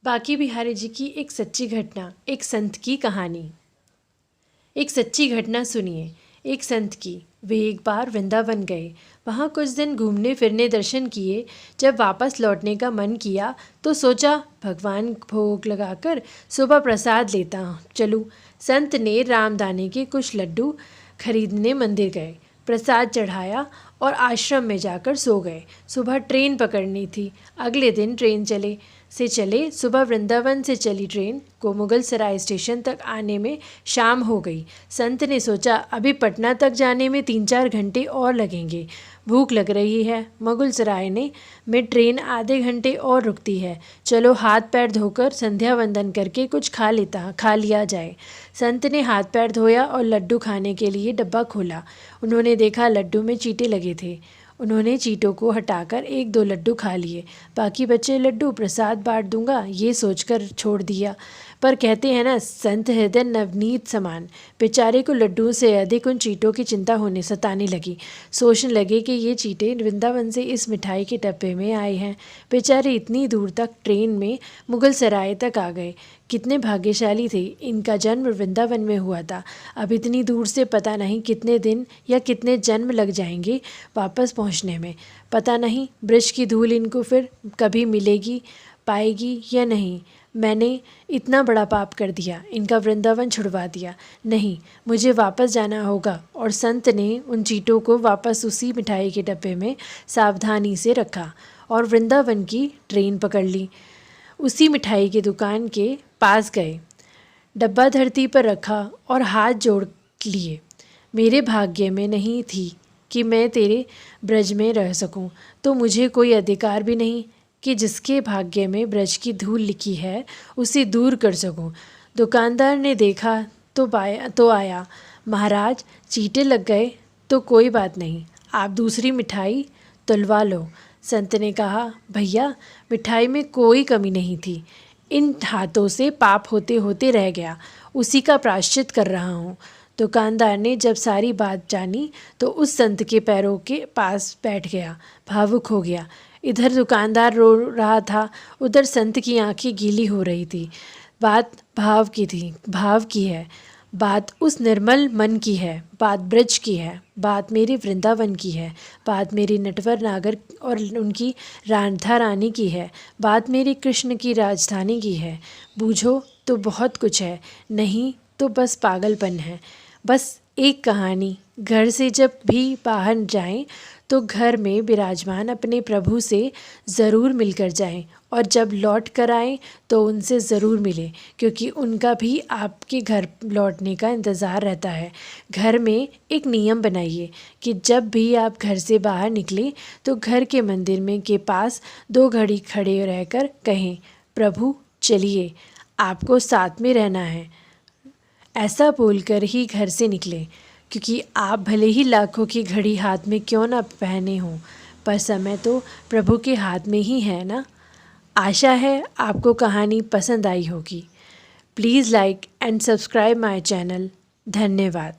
बांके बिहारी जी की एक सच्ची घटना, एक संत की कहानी। एक सच्ची घटना सुनिए। एक संत की। वे एक बार वृंदावन गए। वहाँ कुछ दिन घूमने फिरने दर्शन किए। जब वापस लौटने का मन किया तो सोचा भगवान भोग लगाकर सुबह प्रसाद लेता चलूँ। संत ने रामदाने के कुछ लड्डू खरीदने मंदिर गए, प्रसाद चढ़ाया और आश्रम में जाकर सो गए। सुबह ट्रेन पकड़नी थी। अगले दिन ट्रेन चले सुबह वृंदावन से चली ट्रेन को मुगल सराय स्टेशन तक आने में शाम हो गई। संत ने सोचा अभी पटना तक जाने में 3-4 घंटे और लगेंगे। भूख लग रही है। मुगल सराय में ट्रेन आधे घंटे और रुकती है। चलो हाथ पैर धोकर संध्या वंदन करके कुछ खा लिया जाए। संत ने हाथ पैर धोया और लड्डू खाने के लिए डब्बा खोला। उन्होंने देखा लड्डू में चींटे लगे थे। उन्होंने चींटों को हटाकर 1-2 लड्डू खा लिए। बाकी बचे लड्डू प्रसाद बांट दूंगा ये सोचकर छोड़ दिया। पर कहते हैं ना, संत हृदय नवनीत समान। बेचारे को लड्डुओं से अधिक उन चींटों की चिंता सताने लगी। सोचने लगे कि ये चींटे वृंदावन से इस मिठाई के डब्बे में आए हैं। बेचारे इतनी दूर तक ट्रेन में मुगल सराय तक आ गए। कितने भाग्यशाली थे। इनका जन्म वृंदावन में हुआ था। अब इतनी दूर से पता नहीं कितने दिन या कितने जन्म लग जाएंगे वापस पहुंचने में। पता नहीं ब्रज की धूल इनको फिर कभी पाएगी या नहीं। मैंने इतना बड़ा पाप कर दिया, इनका वृंदावन छुड़वा दिया। नहीं, मुझे वापस जाना होगा। और संत ने उन चींटों को वापस उसी मिठाई के डब्बे में सावधानी से रखा और वृंदावन की ट्रेन पकड़ ली। उसी मिठाई की दुकान के पास गए, डब्बा धरती पर रखा और हाथ जोड़ लिए। मेरे भाग्य में नहीं थी कि मैं तेरे ब्रज में रह सकूं, तो मुझे कोई अधिकार भी नहीं कि जिसके भाग्य में ब्रज की धूल लिखी है उसे दूर कर सकूं। दुकानदार ने देखा तो आया। महाराज, चींटे लग गए तो कोई बात नहीं, आप दूसरी मिठाई तुलवा लो। संत ने कहा, भैया मिठाई में कोई कमी नहीं थी। इन हाथों से पाप होते होते रह गया, उसी का प्रायश्चित कर रहा हूँ। दुकानदार ने जब सारी बात जानी तो उस संत के पैरों के पास बैठ गया, भावुक हो गया। इधर दुकानदार रो रहा था, उधर संत की आंखें गीली हो रही थी। बात भाव की है। बात उस निर्मल मन की है। बात ब्रज की है। बात मेरे वृंदावन की है। बात मेरी नटवर नागर और उनकी राधा रानी की है। बात मेरे कृष्ण की राजधानी की है। बूझो तो बहुत कुछ है, नहीं तो बस पागलपन है। बस एक कहानी, घर से जब भी बाहर जाएं तो घर में विराजमान अपने प्रभु से ज़रूर मिलकर जाएं, और जब लौट कर आएँ तो उनसे ज़रूर मिलें, क्योंकि उनका भी आपके घर लौटने का इंतज़ार रहता है। घर में एक नियम बनाइए कि जब भी आप घर से बाहर निकलें तो घर के मंदिर में के पास 2 घड़ी खड़े रहकर कहें, प्रभु चलिए, आपको साथ में रहना है। ऐसा बोलकर ही घर से निकलें, क्योंकि आप भले ही लाखों की घड़ी हाथ में क्यों ना पहने हों, पर समय तो प्रभु के हाथ में ही है ना। आशा है आपको कहानी पसंद आई होगी। Please like and subscribe my channel. धन्यवाद।